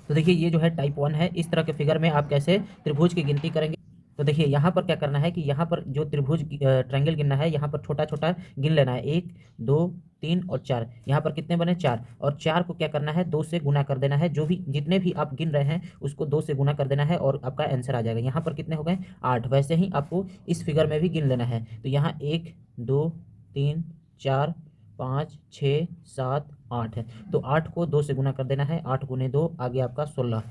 तो देखिए ये जो है टाइप 1 है। इस तरह के फिगर में आप कैसे त्रिभुज की गिनती करेंगे। तो देखिए यहाँ पर क्या करना है कि यहाँ पर जो त्रिभुज ट्रायंगल गिनना है, यहाँ पर छोटा छोटा गिन लेना है। 1 2 3 और 4। यहाँ पर कितने बने? 4। और 4 को क्या करना है? 2 से गुना कर देना है। जो भी जितने भी आप गिन रहे हैं उसको 2 से गुना कर देना है और आपका आंसर आ जाएगा। यहाँ पर कितने हो गए? 8। वैसे ही आपको इस फिगर में भी गिन लेना है। तो यहाँ 1 2 3 4 5 6 7 8 है। तो 8 को 2 से गुना कर देना है। 8 गुने 2 आ गया आपका 16।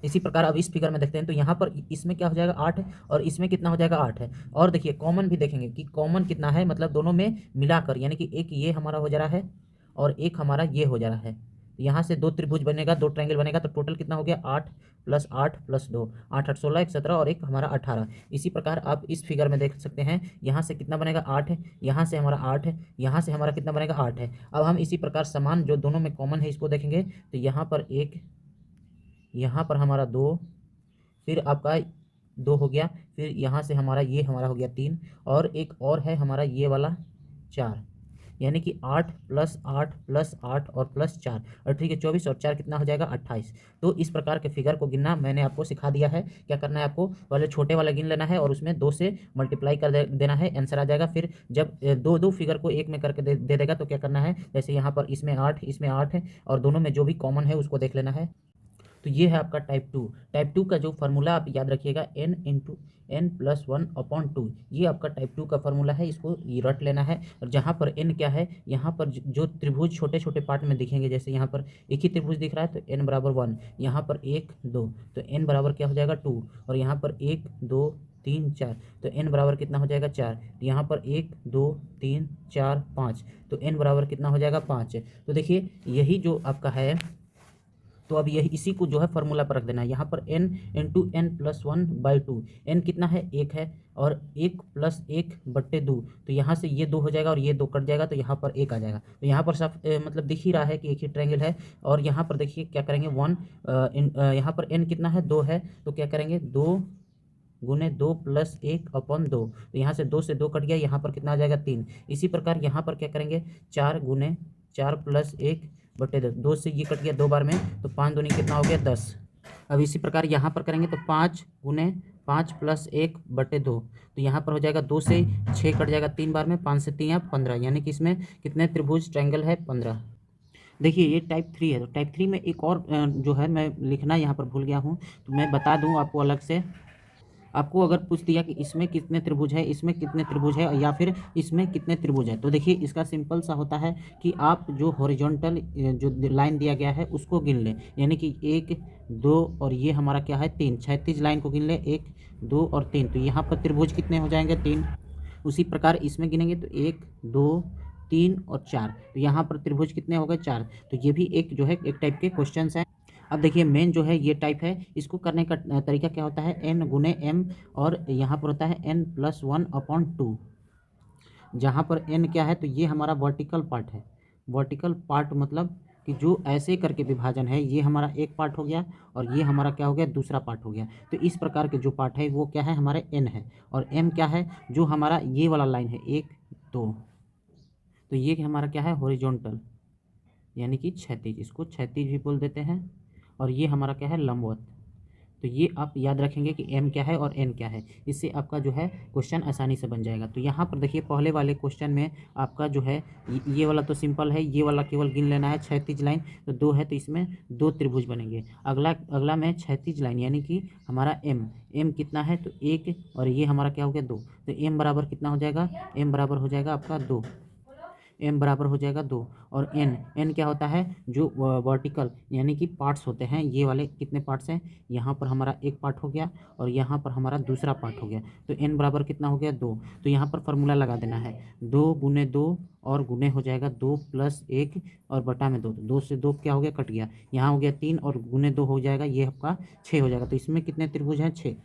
इसी प्रकार अब इस फिगर में देखते हैं। तो यहाँ पर इसमें क्या हो जाएगा? 8 है और इसमें कितना हो जाएगा? 8 है। और देखिए कॉमन भी देखेंगे कि कॉमन कितना है, मतलब दोनों में मिलाकर, यानी कि एक ये हमारा हो जा रहा है और एक हमारा ये हो जा रहा है। तो यहाँ से दो त्रिभुज बनेगा, दो ट्रायंगल बनेगा। तो टोटल कितना हो गया? 8 + 8 + 2, 8 8 16, 1 17 और एक हमारा 18। इसी प्रकार आप इस फिगर में देख सकते हैं। यहाँ से कितना बनेगा? 8 है। यहाँ से हमारा 8 है। यहाँ से हमारा कितना बनेगा? 8 है। अब हम इसी प्रकार समान जो दोनों में कॉमन है इसको देखेंगे। तो यहाँ पर 1, यहाँ पर हमारा 2, फिर आपका 2 हो गया। फिर यहाँ से हमारा ये हमारा हो गया 3 और एक और है हमारा ये वाला 4। यानी कि 8 + 8 + 8 और +4 और ठीक है 24 और 4 कितना हो जाएगा? 28। तो इस प्रकार के फिगर को गिनना मैंने आपको सिखा दिया है। क्या करना है आपको? पहले छोटे वाला गिन लेना है और उसमें 2 से मल्टीप्लाई कर देना है, आंसर आ जाएगा। फिर जब दो दो फिगर को एक में करके दे देगा तो क्या करना है? जैसे यहाँ पर इसमें 8, इसमें 8 है और दोनों में जो भी कॉमन है उसको देख लेना है। तो ये है आपका टाइप 2। टाइप 2 का जो फार्मूला आप याद रखिएगा, n × n+1/2। ये आपका टाइप 2 का फार्मूला है, इसको रट लेना है। और जहाँ पर n क्या है, यहाँ पर जो त्रिभुज छोटे छोटे पार्ट में दिखेंगे, जैसे यहाँ पर एक ही त्रिभुज दिख रहा है तो n बराबर 1, यहाँ पर 1 2 तो n बराबर क्या हो जाएगा? 2। और यहाँ पर 1 2 3 4 तो n बराबर कितना हो जाएगा? 4। तो यहाँ पर 1 2 3 4 5 तो n बराबर कितना हो जाएगा? 5। तो देखिए यही जो आपका है, तो अब यही इसी को जो है फार्मूला पर रख देना है। यहाँ पर n × n+1/2। n कितना है? 1 है और 1 + 1/2। तो यहाँ से ये 2 हो जाएगा और ये 2 कट जाएगा तो यहाँ पर 1 आ जाएगा। तो यहाँ पर सब मतलब दिख ही रहा है कि एक ही ट्रायंगल है। और यहाँ पर देखिए क्या करेंगे, यहाँ पर n कितना है? 2 है। तो क्या करेंगे? 2 गुने 2 + 1/2। तो यहाँ से 2 से 2 कट गया, यहाँ पर कितना आ जाएगा? 3। इसी प्रकार यहाँ पर क्या करेंगे? 4 गुने 4 + 1/2। 2 से ये कट गया 2 बार में, तो 5 दूनी कितना हो गया? 10। अब इसी प्रकार यहाँ पर करेंगे तो 5 गुने 5 + 1/2। तो यहाँ पर हो जाएगा 2 से 6 कट जाएगा 3 बार में, 5 से 3 15। यानी कि इसमें कितने त्रिभुज ट्रायंगल है? 15। देखिए ये टाइप 3 है। तो टाइप 3 में एक और जो है मैं लिखना यहाँ पर भूल गया हूँ, तो मैं बता दूँ आपको अलग से। आपको अगर पूछ दिया कि इसमें कितने त्रिभुज है, इसमें कितने त्रिभुज है या फिर इसमें कितने त्रिभुज है, तो देखिए इसका सिंपल सा होता है कि आप जो हॉरिजॉन्टल जो लाइन दिया गया है उसको गिन लें। यानी कि 1 2 और ये हमारा क्या है? 3। क्षैतिज लाइन को गिन लें, 1 2 और 3। तो यहाँ पर त्रिभुज कितने हो जाएंगे? 3। उसी प्रकार इसमें गिनेंगे तो 1 2 3 और 4। तो यहाँ पर त्रिभुज कितने हो गए? 4। तो ये भी एक जो है एक टाइप के क्वेश्चन हैं। अब देखिए मेन जो है ये टाइप है, इसको करने का तरीका क्या होता है? n × m और यहाँ पर होता है n+1/2। जहाँ पर n क्या है? तो ये हमारा वर्टिकल पार्ट है। वर्टिकल पार्ट मतलब कि जो ऐसे करके विभाजन है, ये हमारा एक पार्ट हो गया और ये हमारा क्या हो गया? दूसरा पार्ट हो गया। तो इस प्रकार के जो पार्ट है वो क्या है? हमारे n है। और m क्या है? जो हमारा ये वाला लाइन है 1 2, तो ये हमारा क्या है? हॉरिजॉन्टल, यानी कि क्षैतिज, इसको क्षैतिज भी बोल देते हैं। और ये हमारा क्या है? लंबवत। तो ये आप याद रखेंगे कि m क्या है और n क्या है। इससे आपका जो है क्वेश्चन आसानी से बन जाएगा। तो यहाँ पर देखिए पहले वाले क्वेश्चन में आपका जो है ये वाला तो सिंपल है, ये वाला केवल गिन लेना है। क्षैतिज लाइन तो 2 है तो इसमें 2 त्रिभुज बनेंगे। अगला में क्षैतिज लाइन यानी कि हमारा m कितना है? तो 1 और ये हमारा क्या हो गया? 2। तो m बराबर कितना हो जाएगा? m बराबर हो जाएगा आपका 2। m बराबर हो जाएगा 2। और n क्या होता है? जो वर्टिकल यानी कि पार्ट्स होते हैं, ये वाले कितने पार्ट्स हैं? यहाँ पर हमारा एक पार्ट हो गया और यहाँ पर हमारा दूसरा पार्ट हो गया। तो n बराबर कितना हो गया? 2। तो यहाँ पर फार्मूला लगा देना है, 2 गुने 2 और गुने हो जाएगा 2 + 1 और बटा में 2। 2 से 2 क्या हो गया? कट गया। यहाँ हो गया 3 और गुने 2 हो जाएगा, ये आपका 6 हो जाएगा। तो इसमें कितने त्रिभुज हैं? 6।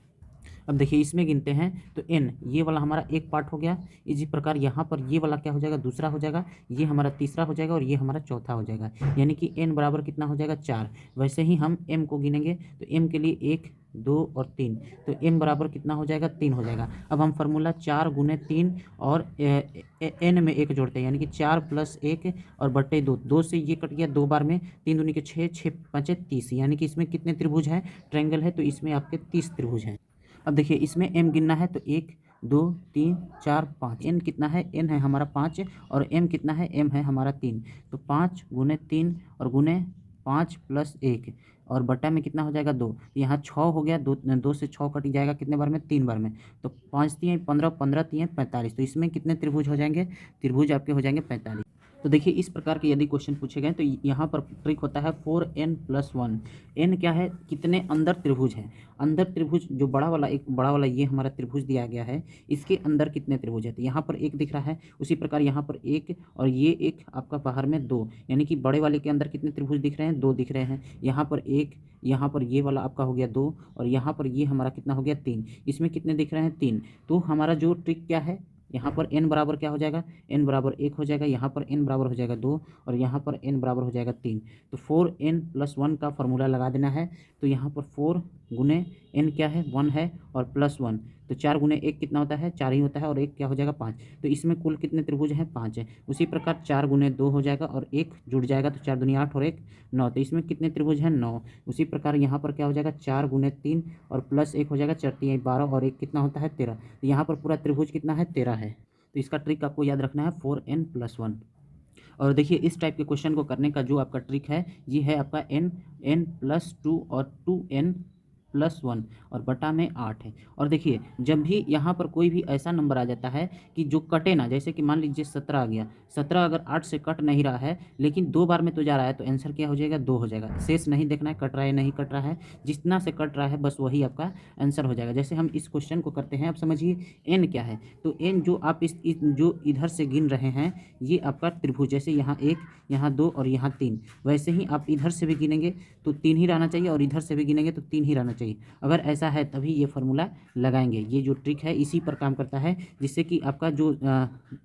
अब देखिए इसमें गिनते हैं तो n ये वाला हमारा एक पार्ट हो गया। इसी प्रकार यहाँ पर ये वाला क्या हो जाएगा? दूसरा हो जाएगा। ये हमारा तीसरा हो जाएगा और ये हमारा चौथा हो जाएगा। यानी कि n बराबर कितना हो जाएगा? 4। वैसे ही हम m को गिनेंगे तो m के लिए 1 2 और 3, तो m बराबर कितना हो जाएगा 3 हो जाएगा। अब हम फार्मूला 4 गुने 3 और n में 1 जोड़ते हैं, यानी कि 4 + 1 और बट्टे 2, 2 से ये कट गया 2 बार में, 3 दूनी के 6, 6 5 30, यानी कि इसमें कितने त्रिभुज हैं, ट्रायंगल है तो इसमें आपके 30 त्रिभुज हैं। अब देखिए इसमें m गिनना है तो 1 2 3 4 5, n कितना है, n है हमारा 5 और m कितना है, m है हमारा 3, तो 5 गुने 3 और गुने 5 + 1 और बटा में कितना हो जाएगा 2, यहाँ 6 हो गया, 2 से 6 कट जाएगा कितने बार में, 3 बार में, तो 5 3 15, 15 3 45, तो इसमें कितने त्रिभुज हो जाएंगे, त्रिभुज आपके हो जाएंगे 45। तो देखिए इस प्रकार के यदि क्वेश्चन पूछे गए तो यहाँ पर ट्रिक होता है 4n + 1। n क्या है, कितने अंदर त्रिभुज हैं, अंदर त्रिभुज जो बड़ा वाला, एक बड़ा वाला ये हमारा त्रिभुज दिया गया है, इसके अंदर कितने त्रिभुज है, तो यहाँ पर 1 दिख रहा है, उसी प्रकार यहाँ पर 1 और ये 1 आपका बाहर में 2, यानी कि बड़े वाले के अंदर कितने त्रिभुज दिख रहे हैं, 2 दिख रहे हैं। यहाँ पर 1, यहाँ पर ये वाला आपका हो गया 2 और यहाँ पर ये हमारा कितना हो गया 3, इसमें कितने दिख रहे हैं 3। तो हमारा जो ट्रिक क्या है, यहाँ पर n बराबर क्या हो जाएगा, n बराबर 1 हो जाएगा, यहाँ पर n बराबर हो जाएगा 2 और यहाँ पर n बराबर हो जाएगा 3, तो 4n + 1 का फॉर्मूला लगा देना है। तो यहाँ पर 4 गुने n क्या है 1 है और +1, तो 4 गुने 1 कितना होता है, 4 ही होता है और 1 क्या हो जाएगा 5, तो इसमें कुल कितने त्रिभुज हैं, 5 है। उसी प्रकार 4 गुने 2 हो जाएगा और 1 जुड़ जाएगा, तो 4 दूनी 8 और 1 9, तो इसमें कितने त्रिभुज हैं 9। उसी प्रकार यहाँ पर क्या हो जाएगा 4 गुने 3 और +1 हो जाएगा, 4 3 12 और 1 कितना होता है 13, तो यहाँ पर पूरा त्रिभुज कितना है 13 है। तो इसका ट्रिक आपको याद रखना है 4n + 1। और देखिए इस टाइप के क्वेश्चन को करने का जो आपका ट्रिक है ये है आपका n + 2 और 2n + 1 और बटा में 8 है। और देखिए जब भी यहाँ पर कोई भी ऐसा नंबर आ जाता है कि जो कटे ना, जैसे कि मान लीजिए 17 आ गया, 17 अगर 8 से कट नहीं रहा है लेकिन 2 बार में तो जा रहा है, तो आंसर क्या हो जाएगा 2 हो जाएगा। शेष नहीं देखना है कट रहा है नहीं कट रहा है, जितना से कट रहा है बस वही आपका आंसर हो जाएगा। जैसे हम इस क्वेश्चन को करते हैं, अब समझिए n क्या है, तो n जो आप जो इधर से गिन रहे हैं ये आपका त्रिभुज, जैसे यहाँ 1 यहाँ 2 और यहाँ 3, वैसे ही आप इधर से भी गिनेंगे तो 3 ही रहना चाहिए और इधर से भी गिनेंगे तो 3 ही रहना चाहिए। अगर ऐसा है तभी ये फार्मूला लगाएंगे। ये जो ट्रिक है इसी पर काम करता है, जिससे कि आपका जो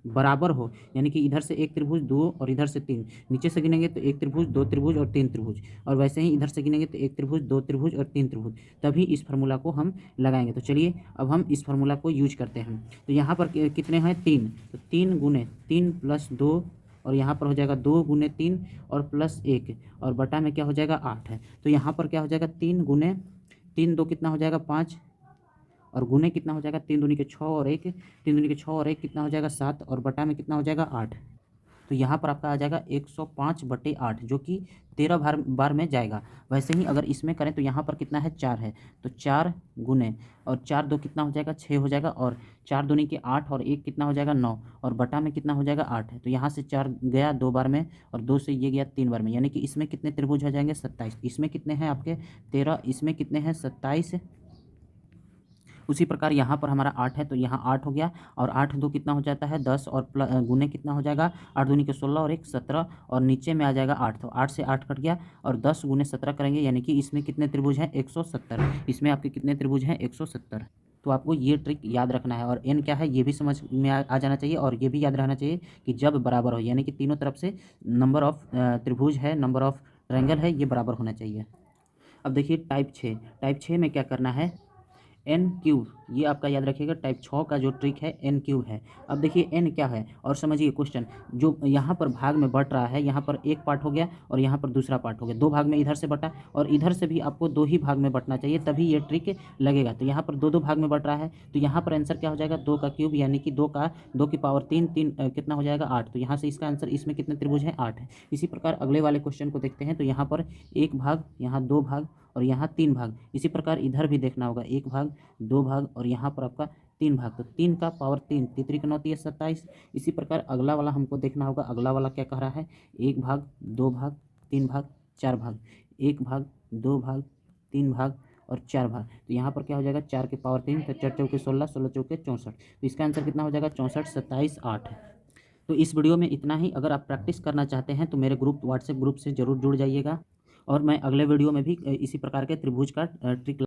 बराबर हो, यानी कि इधर से 1 त्रिभुज 2 और इधर से 3, नीचे से गिनेंगे तो 1 त्रिभुज 2 त्रिभुज और 3 त्रिभुज, और वैसे ही इधर से गिनेंगे तो 1 त्रिभुज 2 त्रिभुज और 3 त्रिभुज, तभी इस फार्मूला को हम लगाएंगे। तो चलिए अब हम इस फार्मूला को यूज करते हैं। तो यहाँ पर कितने हैं 3, तो 3 गुने 3 + 2 और यहाँ पर हो जाएगा 2 गुने 3 और +1 और बटा में क्या हो जाएगा 8 है। तो यहाँ पर क्या हो जाएगा 3 गुने 3 2 कितना हो जाएगा 5 और गुने कितना हो जाएगा 3 दूनी के 6 और 1, 3 दूनी के 6 और 1 कितना हो जाएगा 7 और बटा में कितना हो जाएगा 8। तो यहाँ पर आपका आ जाएगा 105/8 जो कि 13 बार में जाएगा। वैसे ही अगर इसमें करें तो यहाँ पर कितना है 4 है, तो 4 गुने और 4 2 कितना हो जाएगा 6 हो जाएगा और 4 दूनी के 8 और 1 कितना हो जाएगा 9 और बटा में कितना हो जाएगा 8 है। तो यहाँ से 4 गया 2 बार में और 2 से ये गया 3 बार में, यानी कि इसमें कितने त्रिभुज हो जाएंगे 27। इसमें कितने हैं आपके 13, इसमें कितने हैं 27। उसी प्रकार यहाँ पर हमारा 8 है तो यहाँ 8 हो गया और 8 2 कितना हो जाता है 10 और गुने कितना हो जाएगा 8 दूनी के 16 और 1 17 और नीचे में आ जाएगा 8, तो 8 से 8 कट गया और 10 गुने 17 करेंगे, यानी कि इसमें कितने त्रिभुज हैं 170। इसमें आपके कितने त्रिभुज हैं 170। तो आपको ये ट्रिक याद रखना है और n क्या है ये भी समझ में आ जाना चाहिए और ये भी याद रहना चाहिए कि जब बराबर हो, यानी कि तीनों तरफ से नंबर ऑफ त्रिभुज है, नंबर ऑफ ट्रायंगल है, ये बराबर होना चाहिए। अब देखिए टाइप 6 में क्या करना है n3, ये आपका याद रखिएगा। टाइप 6 का जो ट्रिक है n3 है। अब देखिए n क्या है और समझिए क्वेश्चन जो यहाँ पर भाग में बट रहा है, यहाँ पर एक पार्ट हो गया और यहाँ पर दूसरा पार्ट हो गया, 2 भाग में इधर से बटा और इधर से भी आपको 2 ही भाग में बटना चाहिए तभी ये ट्रिक लगेगा। तो यहाँ पर 2 भाग में बट रहा है तो यहाँ पर आंसर क्या हो जाएगा 2 का क्यूब, यानी कि 2 की पावर 3 कितना हो जाएगा 8। तो यहाँ से इसका आंसर, इसमें कितने त्रिभुज हैं 8 है। इसी प्रकार अगले वाले क्वेश्चन को देखते हैं। तो यहाँ पर 1 भाग, यहाँ 2 भाग और यहाँ 3 भाग। इसी प्रकार इधर भी देखना होगा 1 भाग 2 भाग और यहाँ पर आपका 3 भाग, तो 3 का पावर 3 3 9 27। इसी प्रकार अगला वाला हमको देखना होगा, अगला वाला क्या कह रहा है 1 भाग 2 भाग 3 भाग 4 भाग, 1 भाग 2 भाग 3 भाग और 4 भाग। तो यहाँ पर क्या हो जाएगा 4 के पावर 3, तो 4 चौके 16 16 चौके 64। तो इसका आंसर कितना हो जाएगा 64 27 8। तो इस वीडियो में इतना ही। अगर आप प्रैक्टिस करना चाहते हैं तो मेरे व्हाट्सएप ग्रुप से ज़रूर जुड़ जाइएगा और मैं अगले वीडियो में भी इसी प्रकार के त्रिभुज का ट्रिक